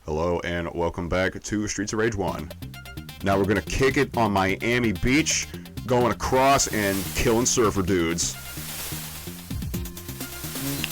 Hello and welcome back to Streets of Rage 1. Now we're gonna kick it on Miami Beach, going across and killing surfer dudes.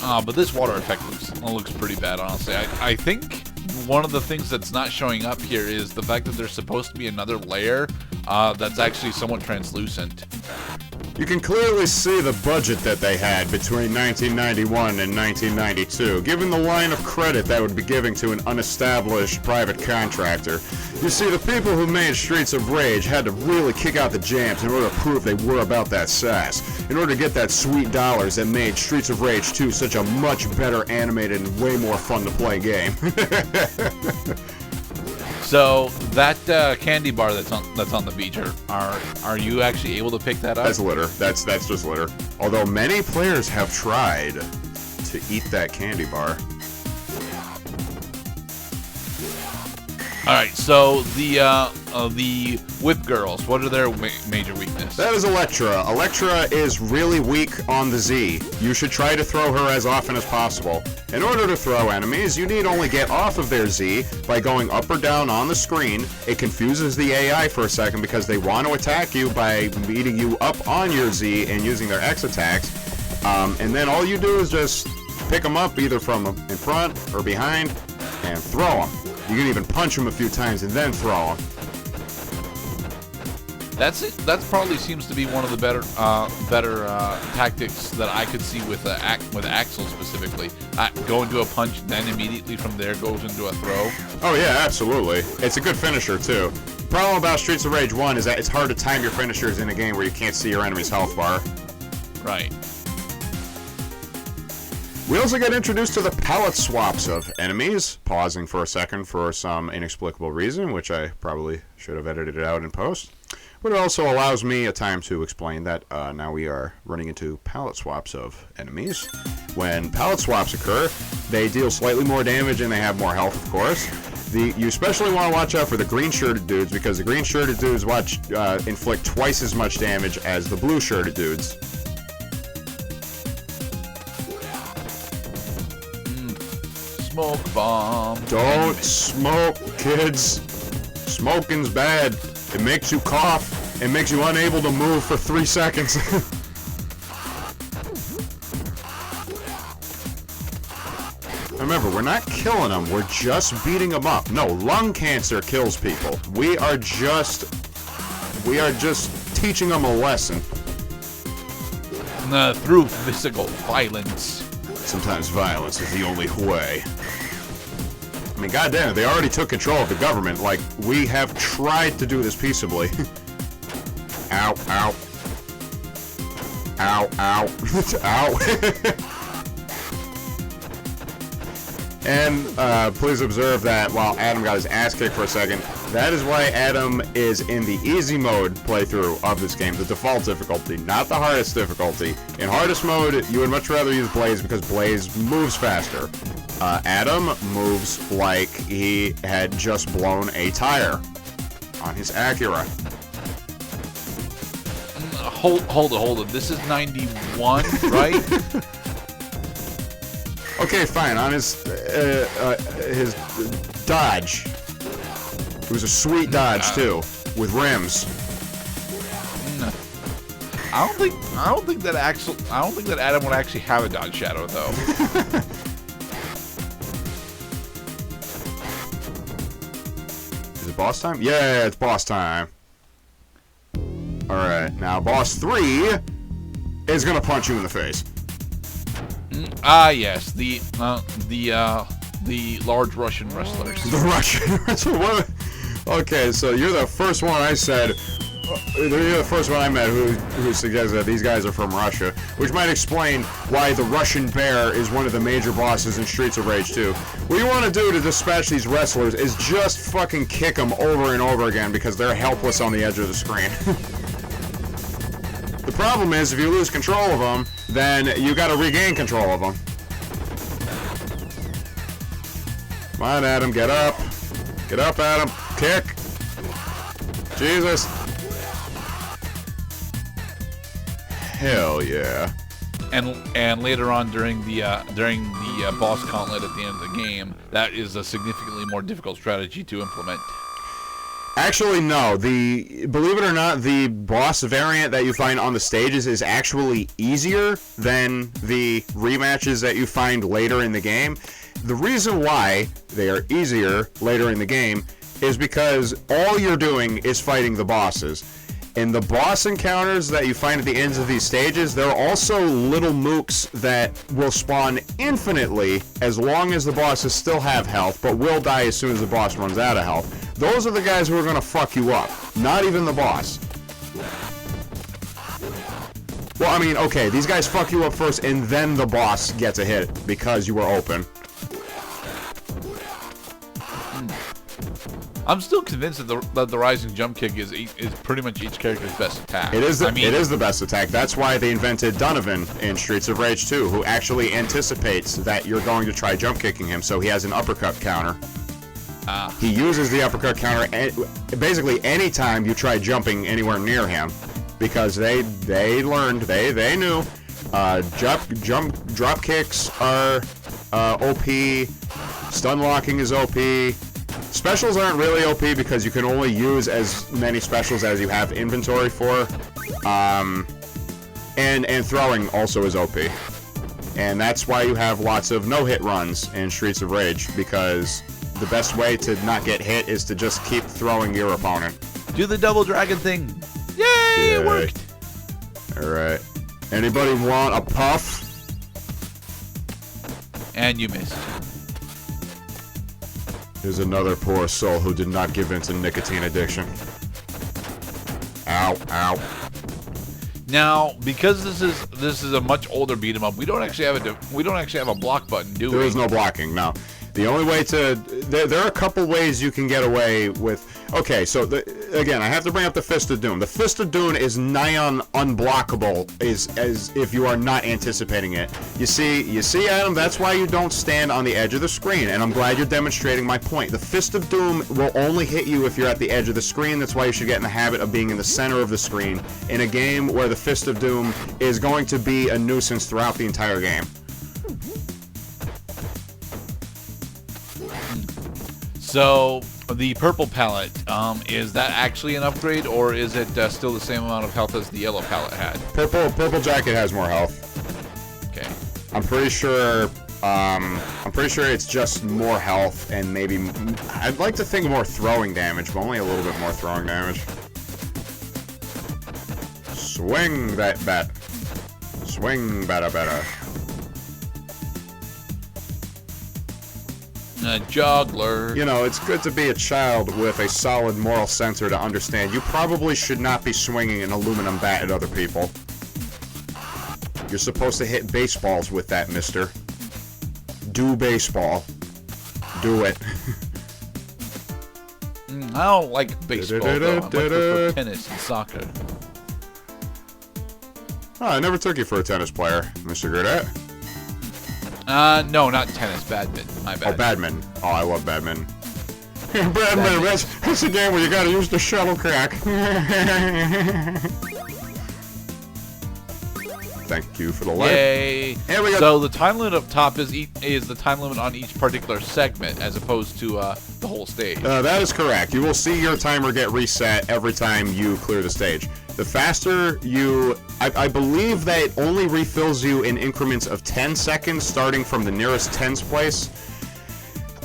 But this water effect looks pretty bad, honestly. I think one of the things that's not showing up here is the fact that there's supposed to be another layer that's actually somewhat translucent. You can clearly see the budget that they had between 1991 and 1992, given the line of credit that would be giving to an unestablished private contractor. You see, the people who made Streets of Rage had to really kick out the jams in order to prove they were about that sass, in order to get that sweet dollars that made Streets of Rage 2 such a much better animated and way more fun to play game. So that candy bar that's on the beach, are you actually able to pick that up? That's litter. That's just litter. Although many players have tried to eat that candy bar. All right. So the whip girls, what are their major weakness? That is Electra. Electra is really weak on the Z. You should try to throw her as often as possible. In order to throw enemies, you need only get off of their Z by going up or down on the screen. It confuses the AI for a second because they want to attack you by beating you up on your Z and using their X attacks. And then all you do is just pick them up either from in front or behind and throw them. You can even punch them a few times and then throw them. That's it. That probably seems to be one of the better tactics that I could see with Axel specifically. Go into a punch, then immediately from there goes into a throw. Oh yeah, absolutely. It's a good finisher too. Problem about Streets of Rage 1 is that it's hard to time your finishers in a game where you can't see your enemy's health bar. Right. We also get introduced to the palette swaps of enemies, pausing for a second for some inexplicable reason, which I probably should have edited it out in post. But it also allows me a time to explain that now we are running into palette swaps of enemies. When palette swaps occur, they deal slightly more damage and they have more health, of course. You especially want to watch out for the green-shirted dudes because the green-shirted dudes inflict twice as much damage as the blue-shirted dudes. Smoke bomb. Don't smoke, kids. Smoking's bad. It makes you cough. It makes you unable to move for 3 seconds. Remember, we're not killing them. We're just beating them up. No, lung cancer kills people. We are just teaching them a lesson. Through physical violence. Sometimes violence is the only way. I mean, goddamn, they already took control of the government. Like, we have tried to do this peaceably. Ow, ow. Ow, ow. Ow. And please observe that while Adam got his ass kicked for a second, that is why Adam is in the easy mode playthrough of this game, the default difficulty, not the hardest difficulty. In hardest mode, you would much rather use Blaze because Blaze moves faster. Adam moves like he had just blown a tire on his Acura. Hold it. This is 91, right? Okay, fine. On his Dodge. It was a sweet Dodge too, with rims. I don't think that Adam would actually have a Dodge Shadow though. Is it boss time? Yeah, it's boss time. Alright, now boss 3 is gonna punch you in the face. Yes, the large Russian wrestlers. The Russian wrestler? Okay, so you're the first one I said. You're the first one I met who suggested that these guys are from Russia, which might explain why the Russian Bear is one of the major bosses in Streets of Rage 2. What you want to do to dispatch these wrestlers is just fucking kick them over and over again because they're helpless on the edge of the screen. The problem is, if you lose control of them, then you gotta regain control of them. Come on, Adam, get up. Get up, Adam. Kick. Jesus. Hell yeah. and later on during the boss gauntlet at the end of the game, that is a significantly more difficult strategy to implement. Actually, no. Believe it or not, the boss variant that you find on the stages is actually easier than the rematches that you find later in the game. The reason why they are easier later in the game is because all you're doing is fighting the bosses. In the boss encounters that you find at the ends of these stages, there are also little mooks that will spawn infinitely as long as the bosses still have health, but will die as soon as the boss runs out of health. Those are the guys who are going to fuck you up, not even the boss. Well, I mean, okay, these guys fuck you up first, and then the boss gets a hit because you were open. I'm still convinced that the rising jump kick is pretty much each character's best attack. It is the best attack. That's why they invented Donovan in Streets of Rage 2, who actually anticipates that you're going to try jump kicking him, so he has an uppercut counter. He uses the uppercut counter basically anytime you try jumping anywhere near him, because they knew drop kicks are OP, stun locking is OP. Specials aren't really OP because you can only use as many specials as you have inventory for. And throwing also is OP. And that's why you have lots of no-hit runs in Streets of Rage, because the best way to not get hit is to just keep throwing your opponent. Do the double dragon thing. Yay! It worked! Alright. Anybody want a puff? And you missed. Here's another poor soul who did not give in to nicotine addiction. Ow, ow. Now, because this is a much older beat 'em up, we don't actually have a block button, do we? There is no blocking. No. The only way to there are a couple ways you can get away with. Okay, so again, I have to bring up the Fist of Doom. The Fist of Doom is nigh on unblockable, as if you are not anticipating it. You see, Adam. That's why you don't stand on the edge of the screen, and I'm glad you're demonstrating my point. The Fist of Doom will only hit you if you're at the edge of the screen. That's why you should get in the habit of being in the center of the screen in a game where the Fist of Doom is going to be a nuisance throughout the entire game. So, the purple palette, is that actually an upgrade, or is it still the same amount of health as the yellow palette had? Purple jacket has more health. Okay. I'm pretty sure it's just more health and maybe I'd like to think more throwing damage, but only a little bit more throwing damage. Swing that bat. Swing better. A juggler. You know, it's good to be a child with a solid moral center to understand you probably should not be swinging an aluminum bat at other people. You're supposed to hit baseballs with that, mister. Do baseball. Do it. I don't like baseball, though. I much prefer tennis and soccer. Oh, I never took you for a tennis player, Mr. Gurdett. No, not tennis, badminton. My bad. Oh, badminton. Oh, I love badminton. Badminton, that's a game where you gotta use the shuttlecock. Thank you for the light. Yay! Here we go. So the time limit up top is the time limit on each particular segment, as opposed to the whole stage. That is correct. You will see your timer get reset every time you clear the stage. The faster you... I believe that it only refills you in increments of 10 seconds, starting from the nearest tens place.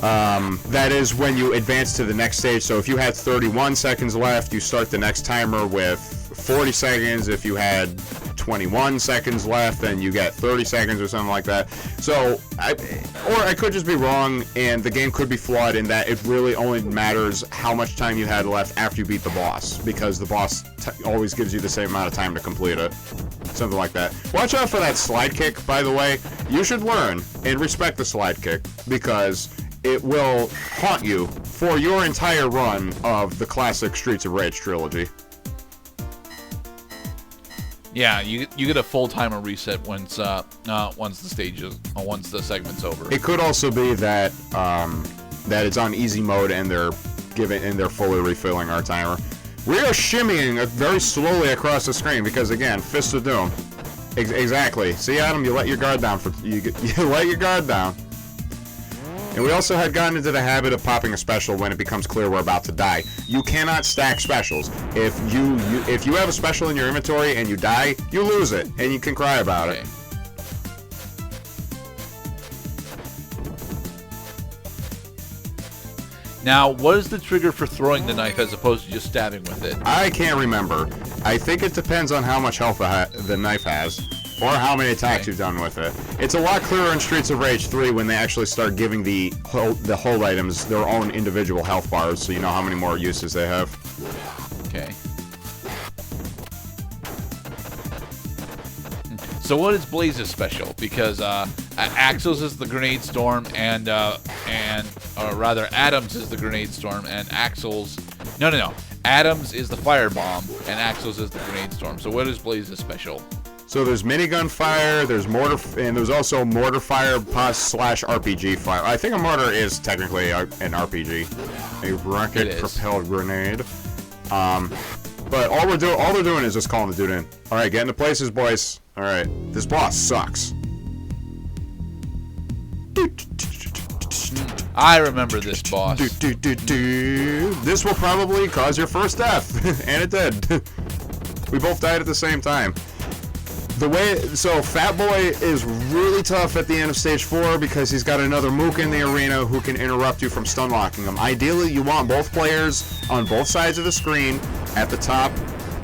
That is when you advance to the next stage. So if you had 31 seconds left, you start the next timer with 40 seconds. If you had 21 seconds left, then you get 30 seconds or something like that. So, I could just be wrong, and the game could be flawed in that it really only matters how much time you had left after you beat the boss, because the boss always gives you the same amount of time to complete it. Something like that. Watch out for that slide kick, by the way. You should learn and respect the slide kick, because it will haunt you for your entire run of the classic Streets of Rage trilogy. Yeah, you get a full timer reset once the segment's over. It could also be that that it's on easy mode and they're fully refilling our timer. We are shimmying very slowly across the screen because, again, Fist of Doom. Exactly. See, Adam, you let your guard down you let your guard down. And we also had gotten into the habit of popping a special when it becomes clear we're about to die. You cannot stack specials. If you have a special in your inventory and you die, you lose it, and you can cry about it. Now, what is the trigger for throwing the knife as opposed to just stabbing with it? I can't remember. I think it depends on how much health the knife has, or how many attacks you've done with it. It's a lot clearer in Streets of Rage 3 when they actually start giving the hold items their own individual health bars, so you know how many more uses they have. Okay. So what is Blaze's special? Because Axel's is the grenade storm, or rather Adam's is the grenade storm, and Axel's... No. Adam's is the firebomb, and Axel's is the grenade storm. So what is Blaze's special? So there's minigun fire, there's mortar, and there's also mortar fire / RPG fire. I think a mortar is technically an RPG, a rocket-propelled grenade. But all they're doing is just calling the dude in. All right, get into places, boys. All right, this boss sucks. I remember this boss. This will probably cause your first death, and it did. We both died at the same time. So Fat Boy is really tough at the end of stage 4 because he's got another mook in the arena who can interrupt you from stun locking him. Ideally, you want both players on both sides of the screen at the top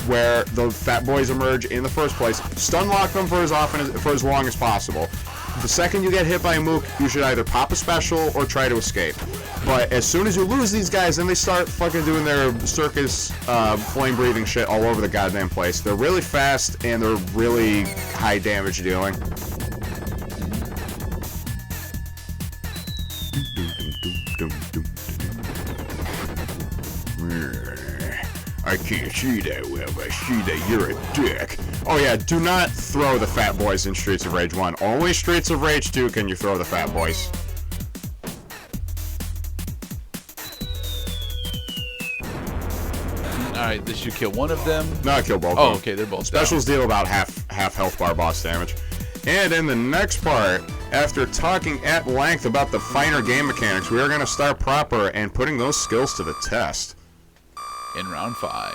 where the Fat Boys emerge in the first place. Stun lock them for as long as possible. The second you get hit by a mook, you should either pop a special or try to escape. But as soon as you lose these guys, then they start fucking doing their circus flame breathing shit all over the goddamn place. They're really fast and they're really high damage dealing. I can't see that well, but I see that you're a dick. Oh yeah, do not throw the Fat Boys in Streets of Rage 1. Only Streets of Rage 2 can you throw the Fat Boys. Alright, this should kill one of them. No, I kill both of them. them. Okay, they're both Specials deal about half health bar boss damage. And in the next part, after talking at length about the finer game mechanics, we are going to start proper and putting those skills to the test. In round 5.